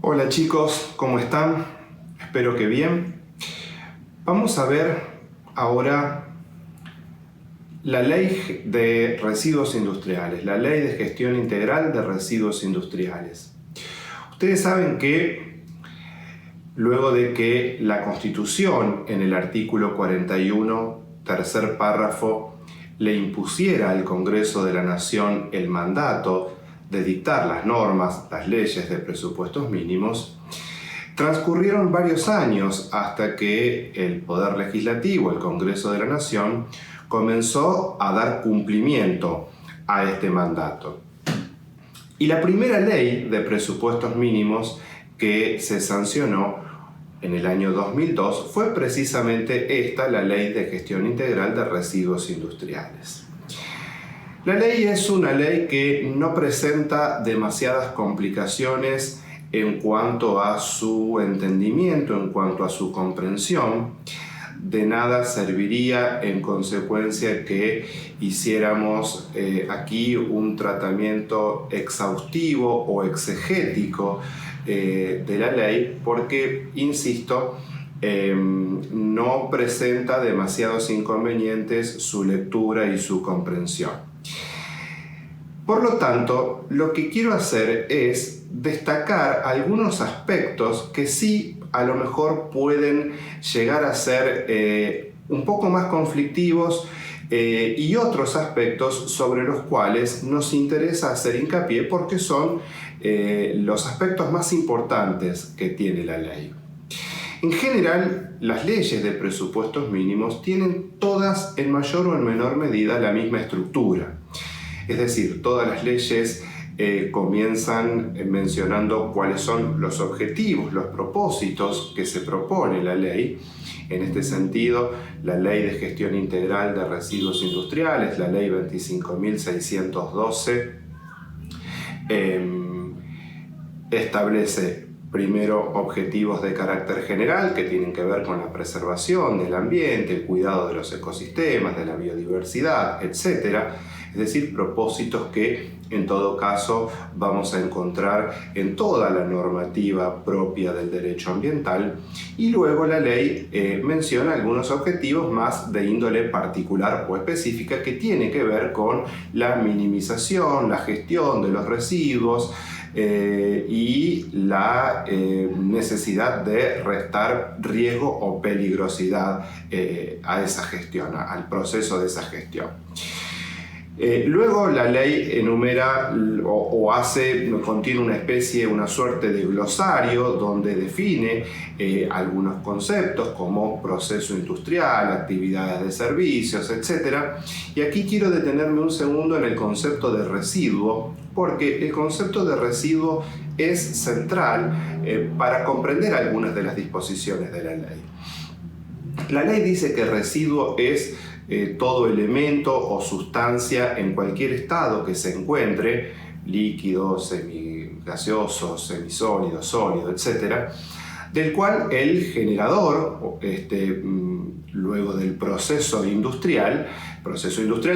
Hola chicos, ¿cómo están? Espero que bien. Vamos a ver ahora la ley de residuos industriales, la ley de gestión integral de residuos industriales. Ustedes saben que luego de que la Constitución en el artículo 41, tercer párrafo, le impusiera al Congreso de la Nación el mandato de dictar las normas, las leyes de presupuestos mínimos, transcurrieron varios años hasta que el Poder Legislativo, el Congreso de la Nación, comenzó a dar cumplimiento a este mandato. Y la primera ley de presupuestos mínimos que se sancionó en el año 2002 fue precisamente esta, la Ley de Gestión Integral de Residuos Industriales. La ley es una ley que no presenta demasiadas complicaciones en cuanto a su entendimiento, en cuanto a su comprensión. De nada serviría en consecuencia que hiciéramos aquí un tratamiento exhaustivo o exegético de la ley porque, insisto, no presenta demasiados inconvenientes su lectura y su comprensión. Por lo tanto, lo que quiero hacer es destacar algunos aspectos que sí a lo mejor pueden llegar a ser un poco más conflictivos y otros aspectos sobre los cuales nos interesa hacer hincapié porque son los aspectos más importantes que tiene la ley. En general, las leyes de presupuestos mínimos tienen todas en mayor o en menor medida la misma estructura. Es decir, todas las leyes comienzan mencionando cuáles son los objetivos, los propósitos que se propone la ley. En este sentido, la Ley de Gestión Integral de Residuos Industriales, la Ley 25.612, establece primero objetivos de carácter general que tienen que ver con la preservación del ambiente, el cuidado de los ecosistemas, de la biodiversidad, etc. Es decir, propósitos que en todo caso vamos a encontrar en toda la normativa propia del derecho ambiental. Y luego la ley menciona algunos objetivos más de índole particular o específica que tiene que ver con la minimización, la gestión de los residuos, y la necesidad de restar riesgo o peligrosidad a esa gestión, al proceso de esa gestión. Luego la ley enumera contiene una suerte de glosario donde define algunos conceptos como proceso industrial, actividades de servicios, etc. Y aquí quiero detenerme un segundo en el concepto de residuo, porque el concepto de residuo es central para comprender algunas de las disposiciones de la ley. La ley dice que residuo es todo elemento o sustancia en cualquier estado que se encuentre, líquido, semigaseoso, semisólido, sólido, etc., del cual el generador, luego del proceso industrial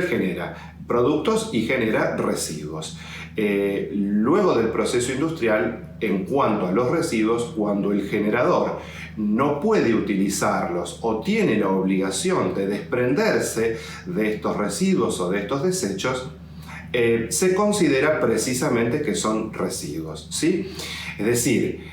genera productos y genera residuos. Luego del proceso industrial, en cuanto a los residuos, cuando el generador no puede utilizarlos o tiene la obligación de desprenderse de estos residuos o de estos desechos, se considera precisamente que son residuos, ¿sí? Es decir,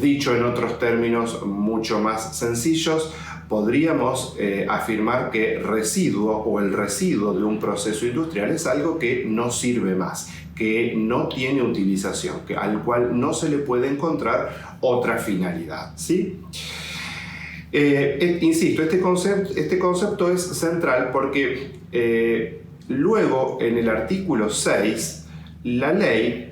dicho en otros términos mucho más sencillos, podríamos afirmar que residuo o el residuo de un proceso industrial es algo que no sirve más, que no tiene utilización, al cual no se le puede encontrar otra finalidad, ¿sí? Insisto, este concepto es central porque luego en el artículo 6 la ley,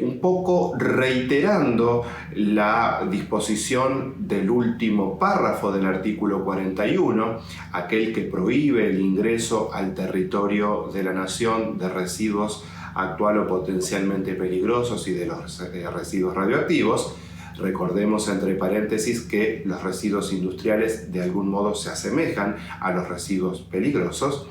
un poco reiterando la disposición del último párrafo del artículo 41, aquel que prohíbe el ingreso al territorio de la nación de residuos actual o potencialmente peligrosos y de los residuos radioactivos. Recordemos entre paréntesis que los residuos industriales de algún modo se asemejan a los residuos peligrosos.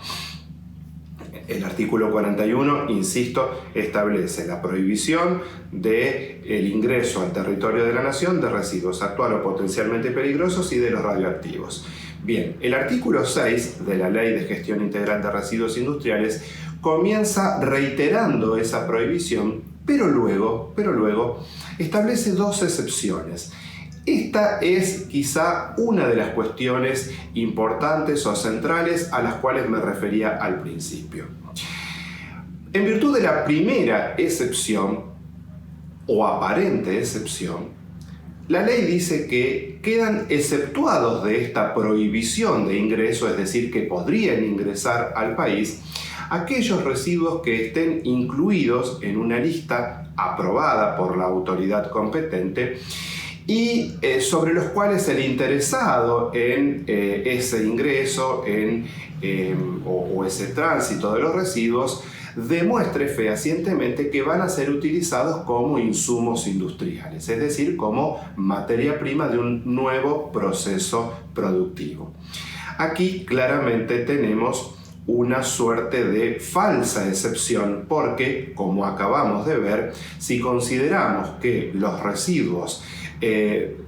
El artículo 41, insisto, establece la prohibición del ingreso al territorio de la nación de residuos actual o potencialmente peligrosos y de los radioactivos. Bien, el artículo 6 de la Ley de Gestión Integral de Residuos Industriales comienza reiterando esa prohibición, pero luego establece dos excepciones. Esta es quizá una de las cuestiones importantes o centrales a las cuales me refería al principio. En virtud de la primera excepción, o aparente excepción, la ley dice que quedan exceptuados de esta prohibición de ingreso, es decir, que podrían ingresar al país, aquellos residuos que estén incluidos en una lista aprobada por la autoridad competente y sobre los cuales el interesado en ese ingreso o ese tránsito de los residuos demuestre fehacientemente que van a ser utilizados como insumos industriales, es decir, como materia prima de un nuevo proceso productivo. Aquí claramente tenemos una suerte de falsa excepción porque, como acabamos de ver, si consideramos que los residuos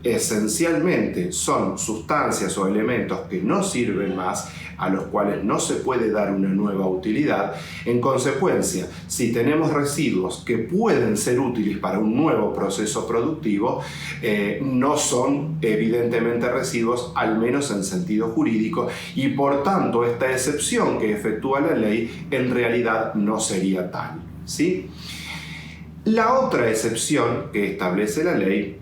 esencialmente son sustancias o elementos que no sirven más, a los cuales no se puede dar una nueva utilidad, en consecuencia, si tenemos residuos que pueden ser útiles para un nuevo proceso productivo, no son evidentemente residuos, al menos en sentido jurídico, y por tanto esta excepción que efectúa la ley en realidad no sería tal, ¿sí? La otra excepción que establece la ley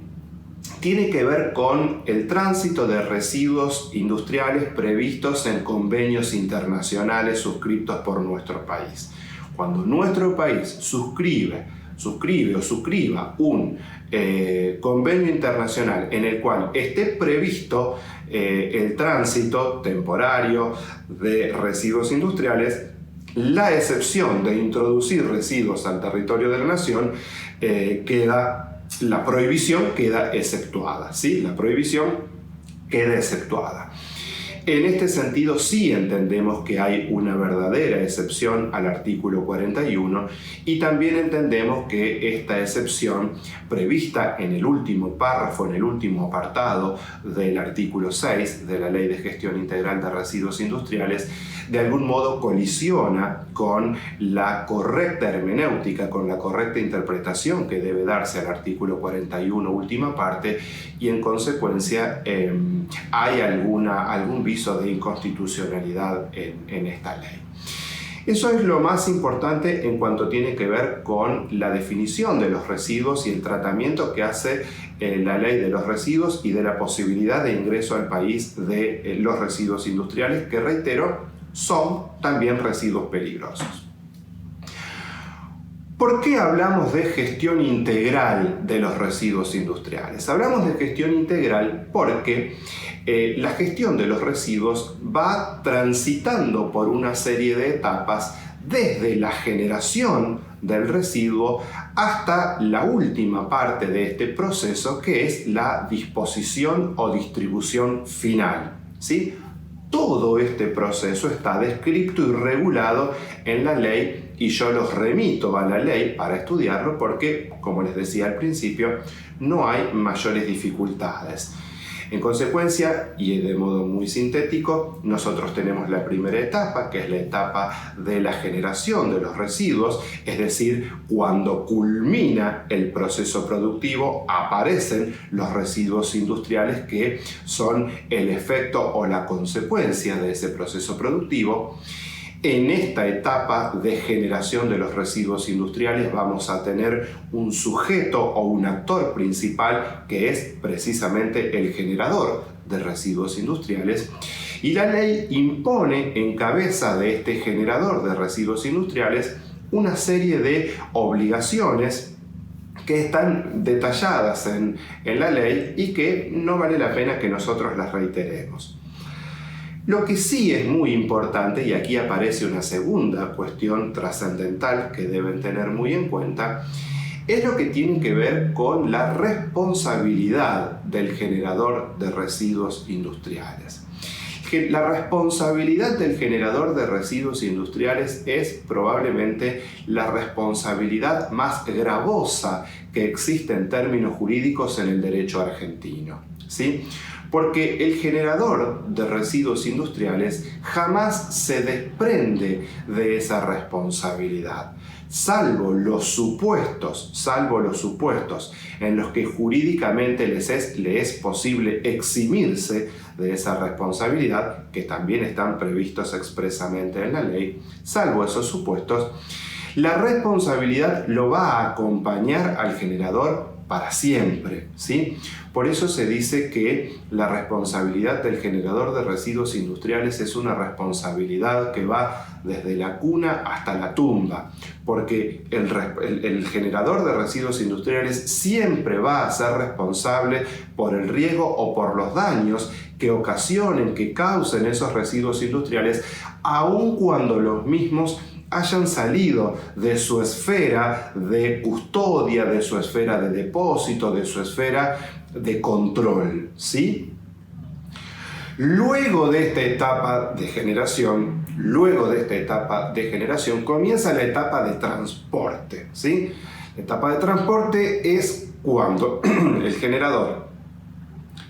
tiene que ver con el tránsito de residuos industriales previstos en convenios internacionales suscritos por nuestro país. Cuando nuestro país suscribe o suscriba un convenio internacional en el cual esté previsto el tránsito temporario de residuos industriales, la excepción de introducir residuos al territorio de la nación la prohibición queda exceptuada, ¿sí? La prohibición queda exceptuada. En este sentido, sí entendemos que hay una verdadera excepción al artículo 41 y también entendemos que esta excepción prevista en el último párrafo, en el último apartado del artículo 6 de la Ley de Gestión Integral de Residuos Industriales, de algún modo colisiona con la correcta hermenéutica, con la correcta interpretación que debe darse al artículo 41, última parte, y en consecuencia hay algún viso de inconstitucionalidad en esta ley. Eso es lo más importante en cuanto tiene que ver con la definición de los residuos y el tratamiento que hace la ley de los residuos y de la posibilidad de ingreso al país de los residuos industriales, que reitero, son también residuos peligrosos. ¿Por qué hablamos de gestión integral de los residuos industriales? Hablamos de gestión integral porque la gestión de los residuos va transitando por una serie de etapas desde la generación del residuo hasta la última parte de este proceso, que es la disposición o distribución final, ¿sí? Todo este proceso está descrito y regulado en la ley y yo los remito a la ley para estudiarlo porque, como les decía al principio, no hay mayores dificultades. En consecuencia, y de modo muy sintético, nosotros tenemos la primera etapa, que es la etapa de la generación de los residuos, es decir, cuando culmina el proceso productivo, aparecen los residuos industriales que son el efecto o la consecuencia de ese proceso productivo. En esta etapa de generación de los residuos industriales vamos a tener un sujeto o un actor principal que es precisamente el generador de residuos industriales, y la ley impone en cabeza de este generador de residuos industriales una serie de obligaciones que están detalladas en la ley y que no vale la pena que nosotros las reiteremos. Lo que sí es muy importante, y aquí aparece una segunda cuestión trascendental que deben tener muy en cuenta, es lo que tiene que ver con la responsabilidad del generador de residuos industriales. que la responsabilidad del generador de residuos industriales es probablemente la responsabilidad más gravosa que existe en términos jurídicos en el derecho argentino, ¿sí? Porque el generador de residuos industriales jamás se desprende de esa responsabilidad, salvo los supuestos en los que jurídicamente le es posible eximirse de esa responsabilidad, que también están previstos expresamente en la ley. Salvo esos supuestos, la responsabilidad lo va a acompañar al generador para siempre, ¿sí? Por eso se dice que la responsabilidad del generador de residuos industriales es una responsabilidad que va desde la cuna hasta la tumba, porque el generador de residuos industriales siempre va a ser responsable por el riesgo o por los daños que ocasionen, que causen esos residuos industriales, aun cuando los mismos hayan salido de su esfera de custodia, de su esfera de depósito, de su esfera de control, ¿sí? Luego de esta etapa de generación, comienza la etapa de transporte, ¿sí? La etapa de transporte es cuando el generador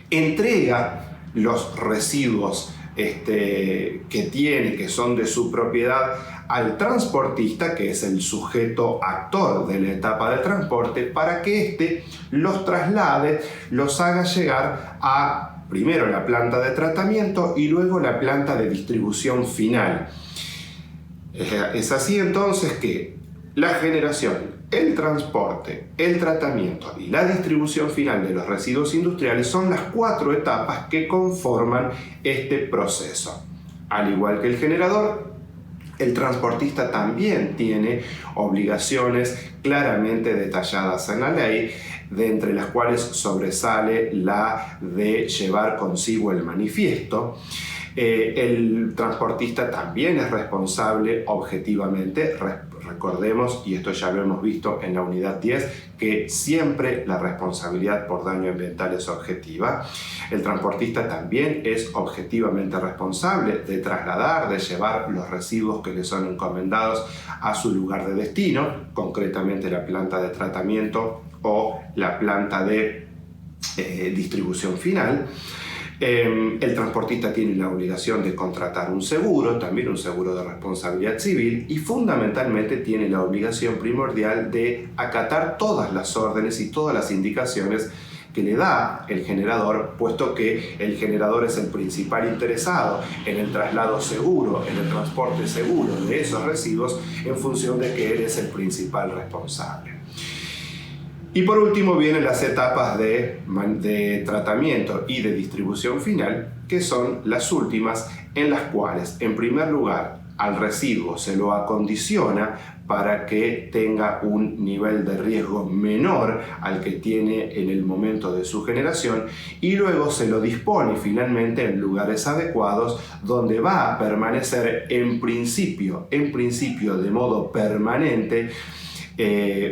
entrega los residuos que tiene, que son de su propiedad, al transportista, que es el sujeto actor de la etapa de transporte, para que éste los traslade, los haga llegar a primero la planta de tratamiento y luego la planta de distribución final. Es así entonces que la generación, el transporte, el tratamiento y la distribución final de los residuos industriales son las 4 etapas que conforman este proceso. Al igual que el generador, el transportista también tiene obligaciones claramente detalladas en la ley, de entre las cuales sobresale la de llevar consigo el manifiesto. El transportista también es responsable objetivamente. Recordemos, y esto ya lo hemos visto en la unidad 10, que siempre la responsabilidad por daño ambiental es objetiva. El transportista también es objetivamente responsable de trasladar, de llevar los residuos que le son encomendados a su lugar de destino, concretamente la planta de tratamiento o la planta de distribución final. El transportista tiene la obligación de contratar un seguro, también un seguro de responsabilidad civil, y fundamentalmente tiene la obligación primordial de acatar todas las órdenes y todas las indicaciones que le da el generador, puesto que el generador es el principal interesado en el traslado seguro, en el transporte seguro de esos residuos, en función de que él es el principal responsable. Y por último vienen las etapas de tratamiento y de distribución final, que son las últimas, en las cuales, en primer lugar, al residuo se lo acondiciona para que tenga un nivel de riesgo menor al que tiene en el momento de su generación, y luego se lo dispone finalmente en lugares adecuados donde va a permanecer en principio de modo permanente,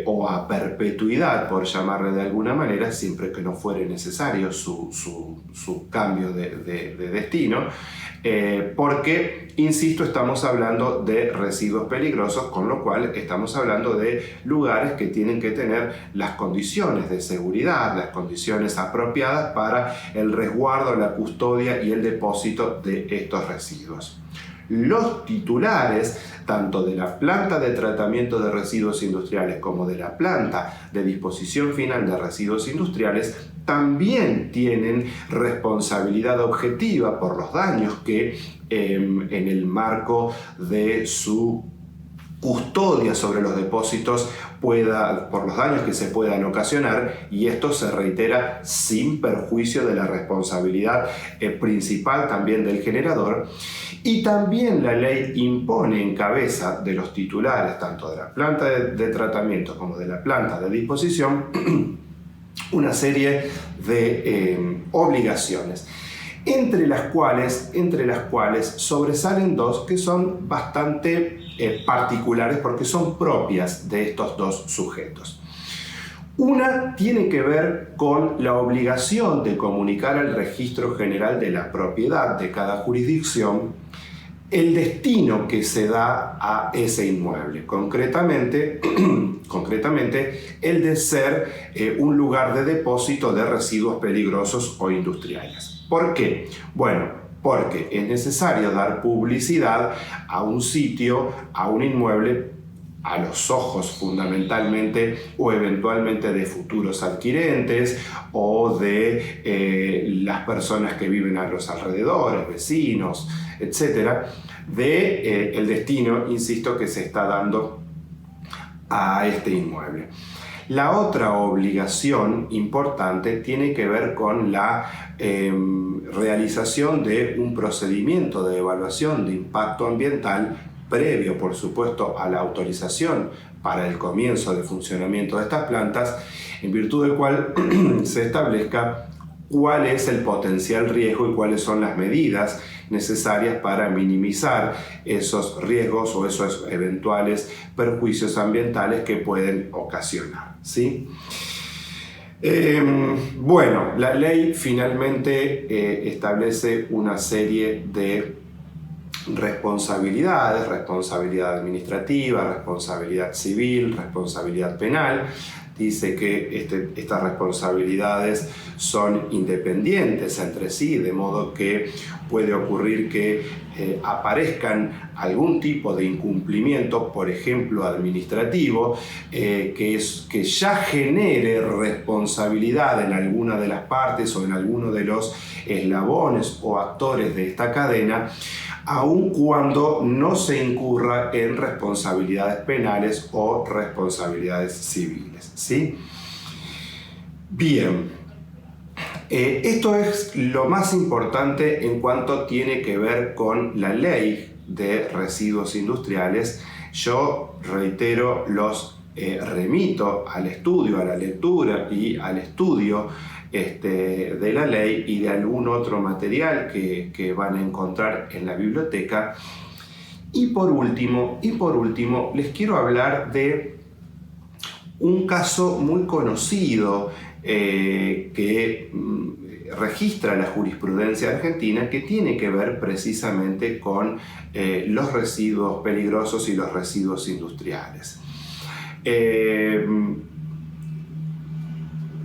o a perpetuidad, por llamarle de alguna manera, siempre que no fuere necesario su cambio de destino, porque, insisto, estamos hablando de residuos peligrosos, con lo cual estamos hablando de lugares que tienen que tener las condiciones de seguridad, las condiciones apropiadas para el resguardo, la custodia y el depósito de estos residuos. Los titulares, tanto de la planta de tratamiento de residuos industriales como de la planta de disposición final de residuos industriales, también tienen responsabilidad objetiva por los daños que en el marco de su custodia sobre los depósitos por los daños que se puedan ocasionar, y esto se reitera sin perjuicio de la responsabilidad principal también del generador. Y también la ley impone en cabeza de los titulares, tanto de la planta de tratamiento como de la planta de disposición, una serie de obligaciones, entre las cuales sobresalen 2 que son bastante particulares porque son propias de estos 2 sujetos. Una tiene que ver con la obligación de comunicar al Registro General de la Propiedad de cada jurisdicción el destino que se da a ese inmueble, concretamente el de ser un lugar de depósito de residuos peligrosos o industriales. ¿Por qué? Bueno, porque es necesario dar publicidad a un sitio, a un inmueble, a los ojos fundamentalmente o eventualmente de futuros adquirentes o de las personas que viven a los alrededores, vecinos, etcétera, de el destino, insisto, que se está dando a este inmueble. La otra obligación importante tiene que ver con la realización de un procedimiento de evaluación de impacto ambiental previo, por supuesto, a la autorización para el comienzo de funcionamiento de estas plantas, en virtud del cual se establezca cuál es el potencial riesgo y cuáles son las medidas necesarias para minimizar esos riesgos o esos eventuales perjuicios ambientales que pueden ocasionar, ¿sí? Bueno, la ley finalmente establece una serie de responsabilidades, responsabilidad administrativa, responsabilidad civil, responsabilidad penal. Dice que estas responsabilidades son independientes entre sí, de modo que puede ocurrir que aparezcan algún tipo de incumplimiento, por ejemplo administrativo, que ya genere responsabilidad en alguna de las partes o en alguno de los eslabones o actores de esta cadena, aun cuando no se incurra en responsabilidades penales o responsabilidades civiles, ¿sí? Bien, esto es lo más importante en cuanto tiene que ver con la ley de residuos industriales. Yo reitero, los remito al estudio, a la lectura y al estudio de la ley y de algún otro material que van a encontrar en la biblioteca. Y por último, les quiero hablar de un caso muy conocido que registra la jurisprudencia argentina, que tiene que ver precisamente con los residuos peligrosos y los residuos industriales.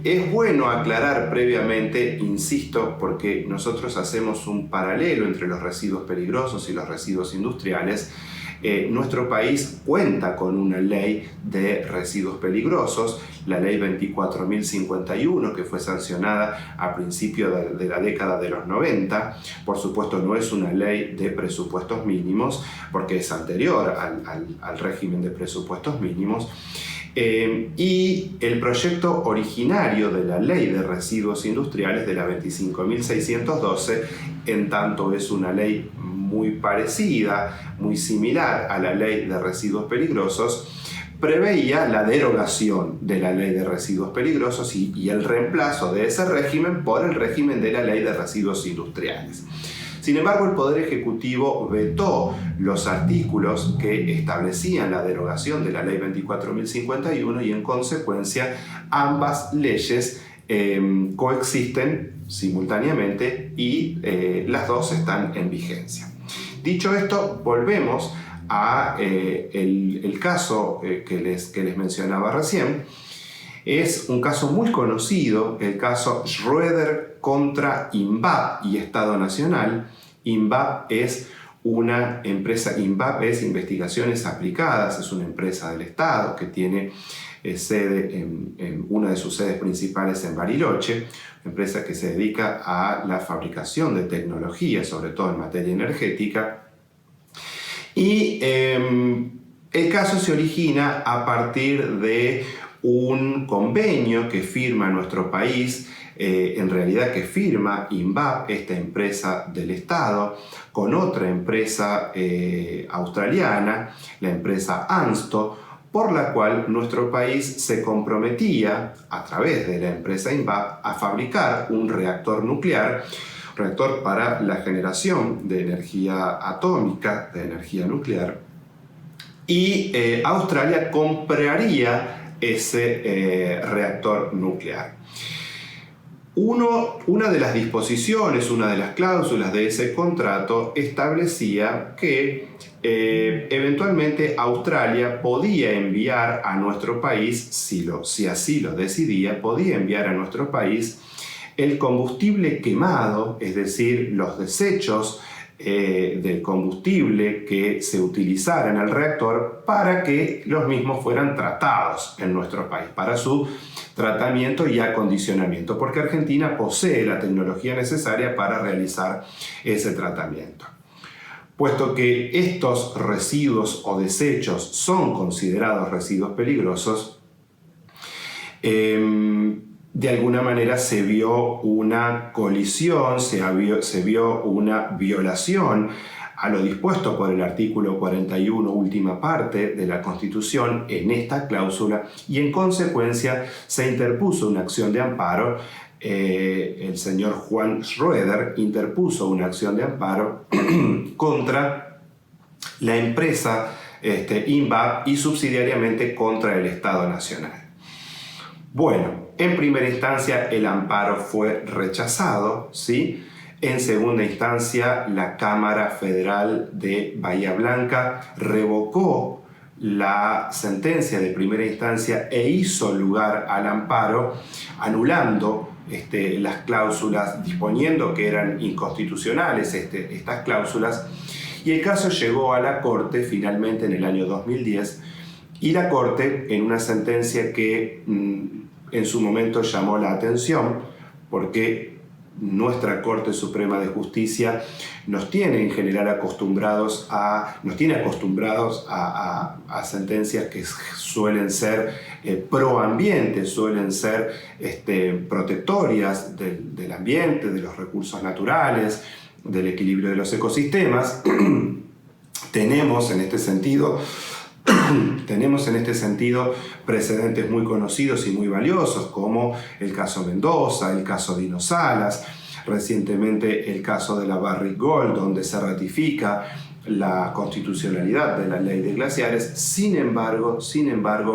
Es bueno aclarar previamente, insisto, porque nosotros hacemos un paralelo entre los residuos peligrosos y los residuos industriales. Nuestro país cuenta con una ley de residuos peligrosos, la ley 24.051, que fue sancionada a principios de la década de los 90. Por supuesto, no es una ley de presupuestos mínimos, porque es anterior al régimen de presupuestos mínimos. Y el proyecto originario de la Ley de Residuos Industriales de la 25.612, en tanto es una ley muy parecida, muy similar a la Ley de Residuos Peligrosos, preveía la derogación de la Ley de Residuos Peligrosos y el reemplazo de ese régimen por el régimen de la Ley de Residuos Industriales. Sin embargo, el Poder Ejecutivo vetó los artículos que establecían la derogación de la Ley 24.051 y en consecuencia ambas leyes coexisten simultáneamente y las dos están en vigencia. Dicho esto, volvemos a el caso que les mencionaba recién. Es un caso muy conocido, el caso Schroeder contra INVAP y Estado Nacional. INVAP es una empresa, INVAP es Investigaciones Aplicadas, es una empresa del Estado que tiene sede en una de sus sedes principales en Bariloche, una empresa que se dedica a la fabricación de tecnología, sobre todo en materia energética. Y el caso se origina a partir de un convenio que firma nuestro país, en realidad que firma INVAP, esta empresa del Estado, con otra empresa australiana, la empresa ANSTO, por la cual nuestro país se comprometía, a través de la empresa INVAP, a fabricar un reactor nuclear, reactor para la generación de energía atómica, de energía nuclear, y Australia compraría ese reactor nuclear. Una de las disposiciones, una de las cláusulas de ese contrato establecía que eventualmente Australia podía enviar a nuestro país, si así lo decidía, podía enviar a nuestro país el combustible quemado, es decir, los desechos del combustible que se utilizara en el reactor para que los mismos fueran tratados en nuestro país, para su tratamiento y acondicionamiento, porque Argentina posee la tecnología necesaria para realizar ese tratamiento. Puesto que estos residuos o desechos son considerados residuos peligrosos, de alguna manera se vio una colisión, se vio una violación a lo dispuesto por el artículo 41, última parte de la Constitución, en esta cláusula, y en consecuencia se interpuso una acción de amparo. El señor Juan Schroeder interpuso una acción de amparo contra la empresa INVAP y subsidiariamente contra el Estado Nacional. Bueno, en primera instancia el amparo fue rechazado, ¿sí? En segunda instancia, la Cámara Federal de Bahía Blanca revocó la sentencia de primera instancia e hizo lugar al amparo, anulando las cláusulas, disponiendo que eran inconstitucionales estas cláusulas, y el caso llegó a la Corte finalmente en el año 2010, y la Corte, en una sentencia que en su momento llamó la atención, porque nuestra Corte Suprema de Justicia nos tiene en general acostumbrados a sentencias que suelen ser pro ambiente, suelen ser protectorias del ambiente, de los recursos naturales, del equilibrio de los ecosistemas. Tenemos en este sentido precedentes muy conocidos y muy valiosos, como el caso Mendoza, el caso Dino Salas, recientemente el caso de la Barrick Gold, donde se ratifica la constitucionalidad de la ley de glaciares. Sin embargo,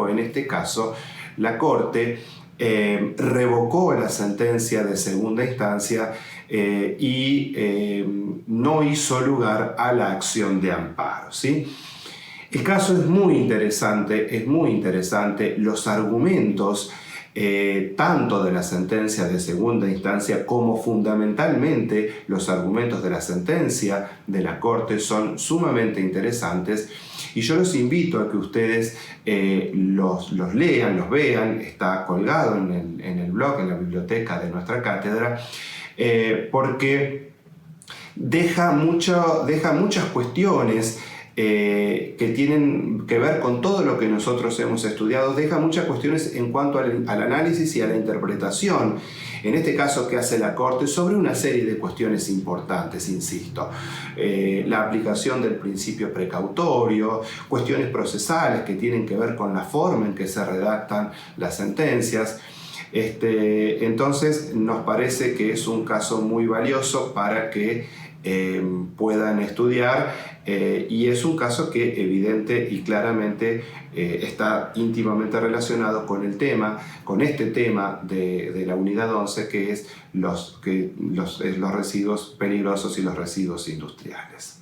en este caso, la Corte revocó la sentencia de segunda instancia y no hizo lugar a la acción de amparo, ¿sí? El caso es muy interesante, los argumentos tanto de la sentencia de segunda instancia como fundamentalmente los argumentos de la sentencia de la Corte son sumamente interesantes, y yo los invito a que ustedes los lean, los vean. Está colgado en el blog, en la biblioteca de nuestra cátedra, porque deja muchas cuestiones que tienen que ver con todo lo que nosotros hemos estudiado, deja muchas cuestiones en cuanto al análisis y a la interpretación, en este caso que hace la Corte, sobre una serie de cuestiones importantes, insisto. La aplicación del principio precautorio, cuestiones procesales que tienen que ver con la forma en que se redactan las sentencias. Entonces nos parece que es un caso muy valioso para que puedan estudiar, y es un caso que evidente y claramente está íntimamente relacionado con este tema de la unidad 11, que es los residuos peligrosos y los residuos industriales.